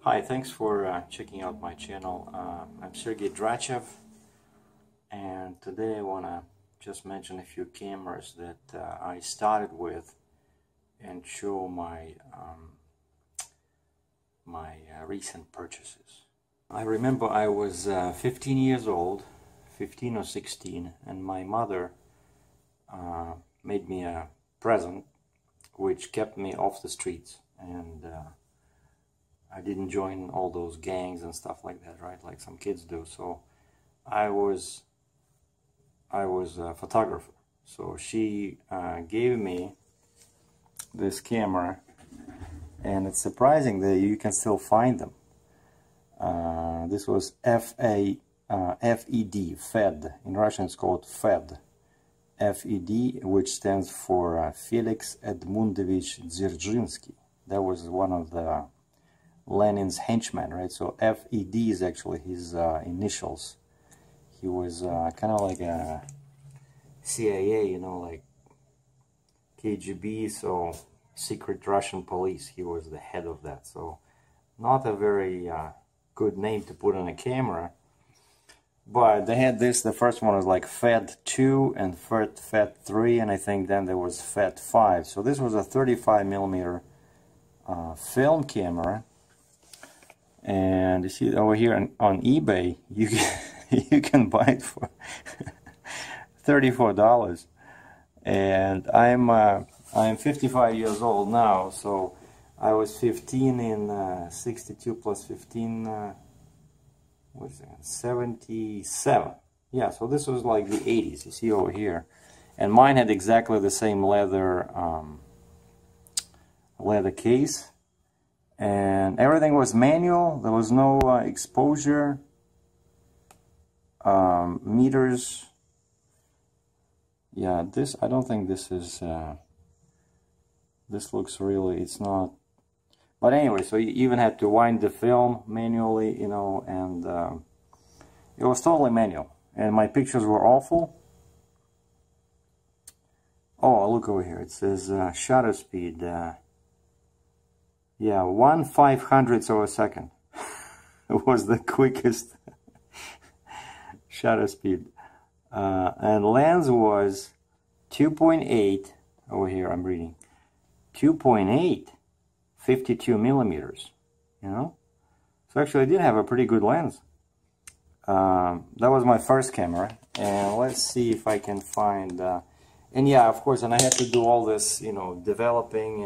Hi, thanks for checking out my channel. I'm Sergey Drachev, and today I want to just mention a few cameras that I started with and show my recent purchases. I remember I was 15 years old, 15 or 16, and my mother made me a present which kept me off the streets, and I didn't join all those gangs and stuff like that, right? Like some kids do. So I was a photographer. So she gave me this camera, and it's surprising that you can still find them. This was FED. In Russian it's called FED. FED, which stands for Felix Edmundovich Dzerzhinsky. That was one of the Lenin's henchmen, right? So FED is actually his initials. He was kind of like a CIA, you know, like KGB, so secret Russian police. He was the head of that. So not a very good name to put on a camera. But they had this, the first one was like FED 2 and FED 3, and I think then there was FED 5. So this was a 35mm film camera. And you see over here on eBay, you can buy it for $34. And I'm 55 years old now, so I was 15 in 62 plus 15. What is that? 77. Yeah, so this was like the 80s. You see over here, and mine had exactly the same leather case. And everything was manual. There was no exposure meters. Yeah, this, I don't think this is this looks really, it's not. But anyway, so you even had to wind the film manually, you know, and it was totally manual. And my pictures were awful. Oh, look over here. It says shutter speed. Yeah, 1/500th of a second. It was the quickest shutter speed. And lens was 2.8. Over here I'm reading 2.8, 52mm. You know, so actually I did have a pretty good lens. That was my first camera, and let's see if I can find. And yeah, of course, and I had to do all this, you know, developing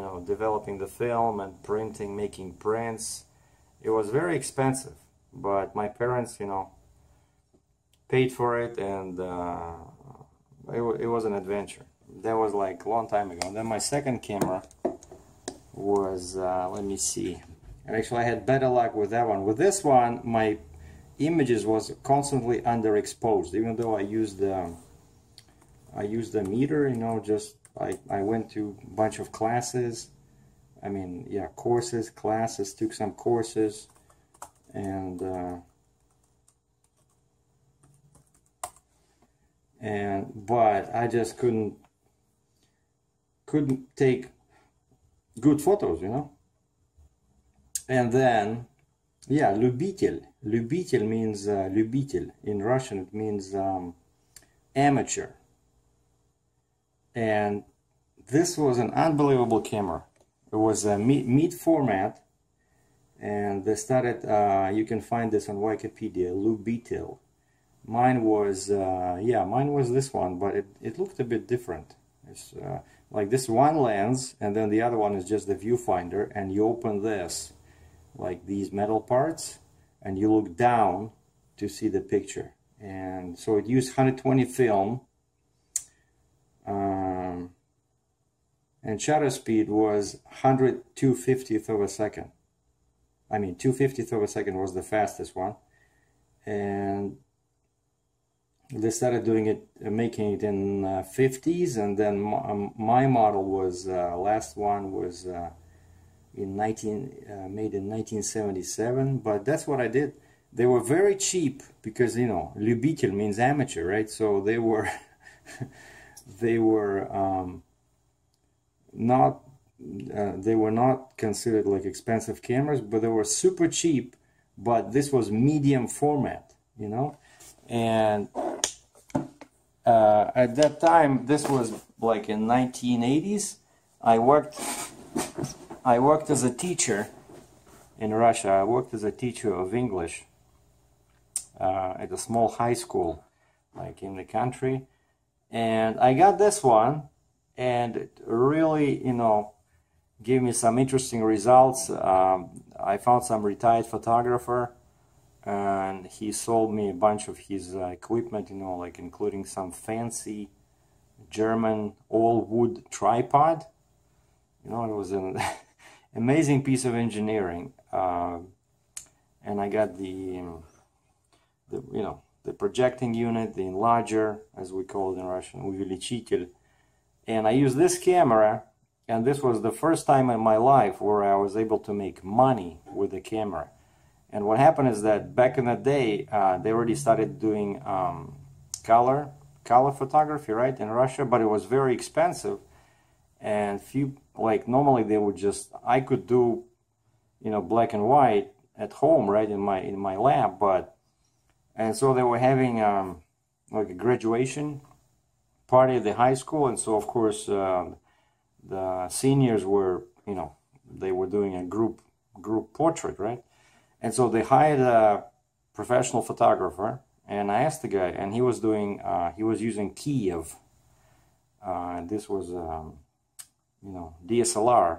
the film and printing, making prints. It was very expensive, but my parents, you know, paid for it, and it was an adventure. That was like a long time ago. And then my second camera was, let me see. And actually, I had better luck with that one. With this one, my images was constantly underexposed, even though I used the meter, you know, just I went to a bunch of classes. I mean, yeah, courses, classes, took some courses, and but I just couldn't take good photos, you know. And then, yeah, любитель. Любитель means любитель. In Russian, it means amateur. And this was an unbelievable camera. It was a mid format, and they started, you can find this on Wikipedia, Lubitel. Mine was, yeah, mine was this one, but it looked a bit different. It's like this one lens, and then the other one is just the viewfinder, and you open this, like these metal parts, and you look down to see the picture. And so it used 120 film. And shutter speed was 100/250th of a second. I mean, 2/50th of a second was the fastest one. And they started doing it, making it in 50s, and then my model was, last one was made in 1977. But that's what I did. They were very cheap because, you know, любитель means amateur, right? So they were they were not they were not considered like expensive cameras, but they were super cheap. But this was medium format, you know, and at that time, this was like in 1980s. I worked as a teacher in Russia. I worked as a teacher of English at a small high school, like in the country, and I got this one, and it really, you know, gave me some interesting results. I found some retired photographer, and he sold me a bunch of his equipment, you know, like including some fancy German all-wood tripod. You know, it was an amazing piece of engineering, and I got the projecting unit, the enlarger, as we call it in Russian, увеличитель, and I used this camera. And this was the first time in my life where I was able to make money with the camera. And what happened is that back in the day, they already started doing color photography, right, in Russia, but it was very expensive. And normally they would I could do, you know, black and white at home, right, in my lab, and so they were having like a graduation party at the high school, and so of course the seniors were, you know, they were doing a group portrait, right? And so they hired a professional photographer, and I asked the guy, and he was using Kiev. This was, you know, DSLR.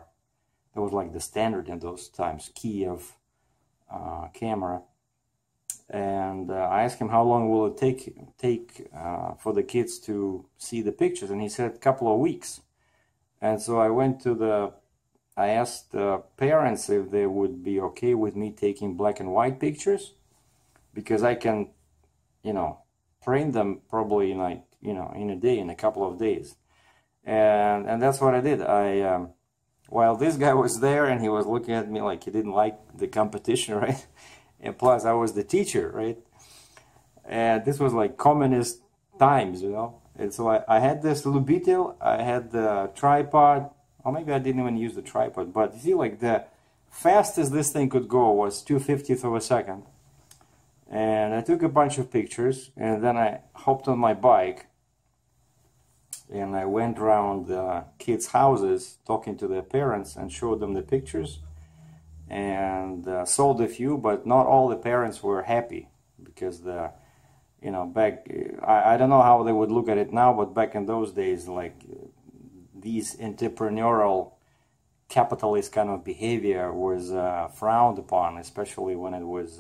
That was like the standard in those times, Kiev camera. And I asked him how long will it take for the kids to see the pictures, and he said a couple of weeks. And so I asked the parents if they would be okay with me taking black and white pictures, because I can, you know, print them probably like, you know, in a day, in a couple of days. And that's what I did. While this guy was there and he was looking at me like he didn't like the competition, right? And plus I was the teacher, right? And this was like communist times, you know? And so I had this Lubitel, I had the tripod, or maybe I didn't even use the tripod, but you see, like the fastest this thing could go was 2/50th of a second. And I took a bunch of pictures, and then I hopped on my bike, and I went around the kids' houses talking to their parents and showed them the pictures, and sold a few, but not all the parents were happy, because you know, I don't know how they would look at it now, but back in those days, like these entrepreneurial capitalist kind of behavior was frowned upon, especially when it was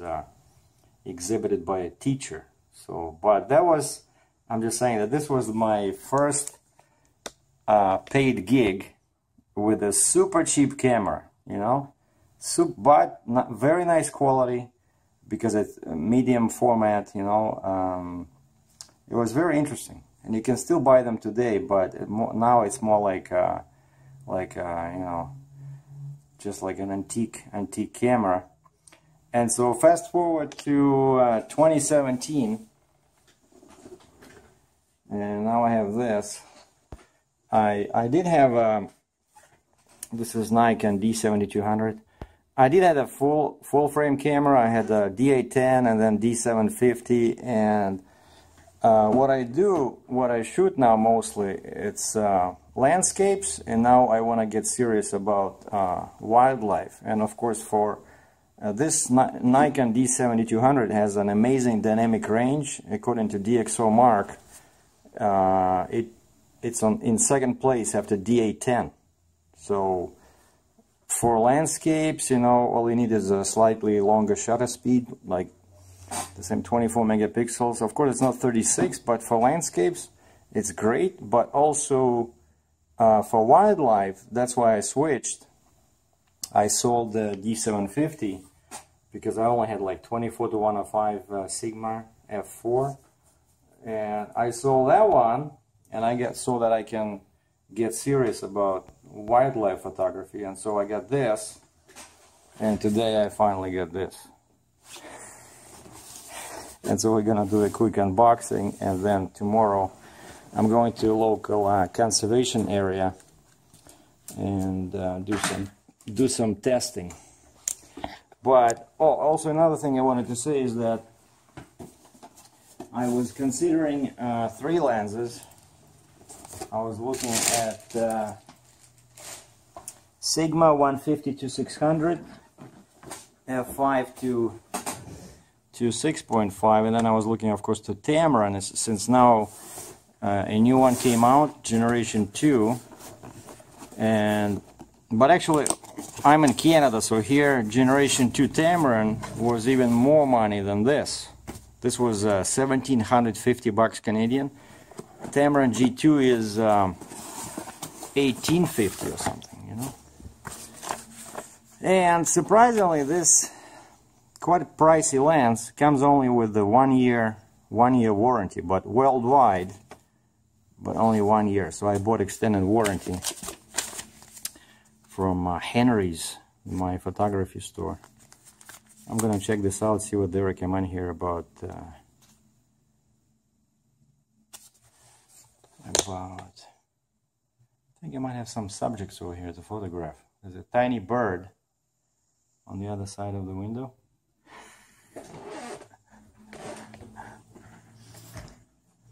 exhibited by a teacher. So, but that was, I'm just saying that this was my first paid gig with a super cheap camera, you know, but not very nice quality, because it's a medium format, you know. It was very interesting, and you can still buy them today, but now it's more like you know, just like an antique camera. And so fast forward to 2017, and now I have this. I did have this is Nikon D7200. I did have a full frame camera. I had a D810 and then D750, and what I shoot now mostly, it's landscapes, and now I want to get serious about wildlife. And of course, for this Nikon D7200 has an amazing dynamic range. According to DxOMark, it's in second place after D810. So for landscapes, you know, all you need is a slightly longer shutter speed, like the same 24 megapixels. Of course, it's not 36, but for landscapes, it's great. But also for wildlife, that's why I switched. I sold the D750 because I only had like 24-105 Sigma f4, and I sold that one, and so that I can get serious about wildlife photography. And so I got this, and today I finally got this. And so we're gonna do a quick unboxing, and then tomorrow I'm going to a local conservation area and do some testing. But also another thing I wanted to say is that I was considering 3 lenses. I was looking at Sigma 150-600, f5 to 6.5, and then I was looking, of course, to Tamron, since now a new one came out, generation 2. But actually, I'm in Canada, so here generation 2 Tamron was even more money than this. This was 1,750 bucks Canadian. Tamron G2 is 1850 or something, you know. And surprisingly, this quite pricey lens comes only with the 1 year warranty, but worldwide, but only 1 year. So I bought extended warranty from Henry's, my photography store. I'm gonna check this out, see what they recommend here about I think I might have some subjects over here to photograph. There's a tiny bird on the other side of the window.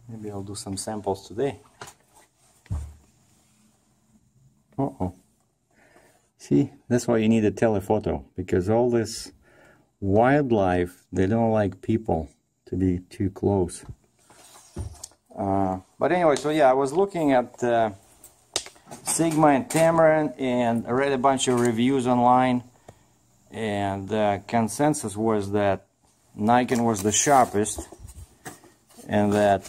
Maybe I'll do some samples today. Uh-oh. See, that's why you need a telephoto, because all this wildlife, they don't like people to be too close. But anyway, so yeah, I was looking at Sigma and Tamron, and I read a bunch of reviews online, and the consensus was that Nikon was the sharpest, and that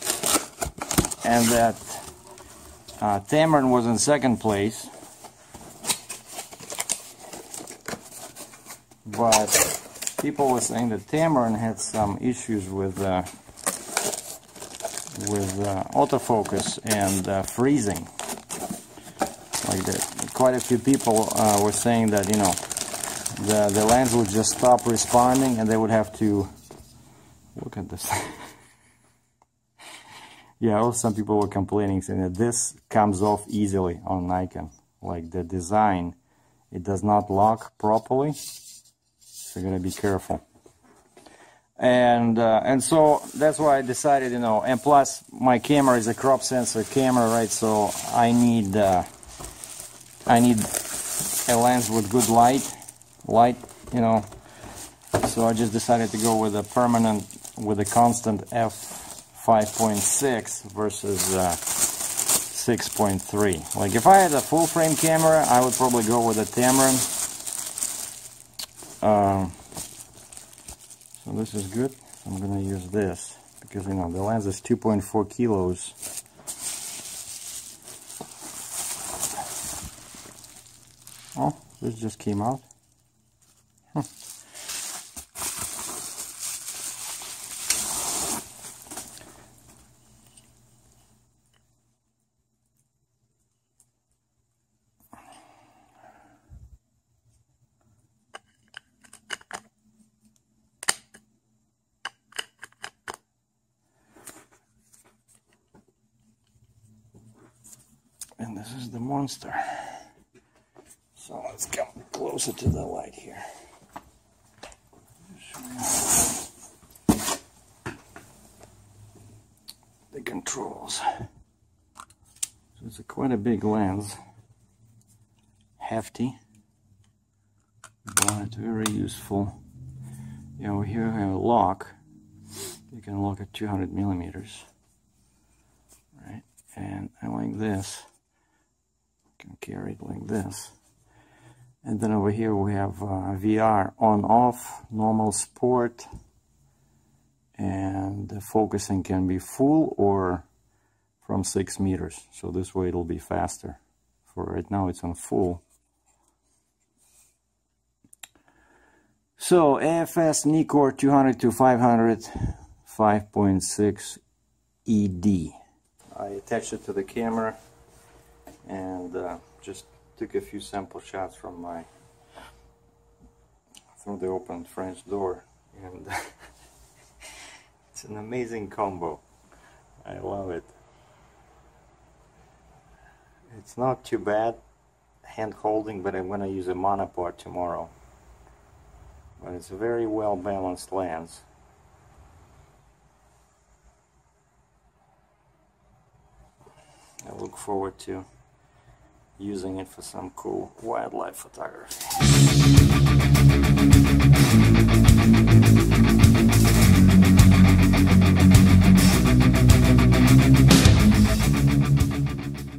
Tamron was in second place. But people were saying that Tamron had some issues with autofocus and freezing. Like that, quite a few people were saying that, you know, the lens would just stop responding, and they would have to look at this. Yeah, also some people were complaining, saying that this comes off easily on Nikon. Like the design, it does not lock properly. So you gotta be careful. And so that's why I decided, you know, and plus my camera is a crop sensor camera, right? So I need a lens with good light, you know. So I just decided to go with a constant f5.6 versus 6.3. Like if I had a full frame camera, I would probably go with a Tamron. So this is good. I'm gonna use this because, you know, the lens is 2.4 kilos. Oh, this just came out. Huh. And this is the monster. So let's come closer to the light here. The controls. So it's quite a big lens. Hefty, but very useful. You know, here we have a lock. You can lock at 200 millimeters. Right? And I like this. Can carry it like this. And then over here we have VR on off, normal sport, and the focusing can be full or from 6 meters, so this way it'll be faster. For right now it's on full. So AFS Nikkor 200-500 5.6 ED. I attached it to the camera and just took a few sample shots from through the open French door, and it's an amazing combo. I love it. It's not too bad. hand holding, but I'm going to use a monopod tomorrow. But it's a very well balanced lens. I look forward to using it for some cool wildlife photography.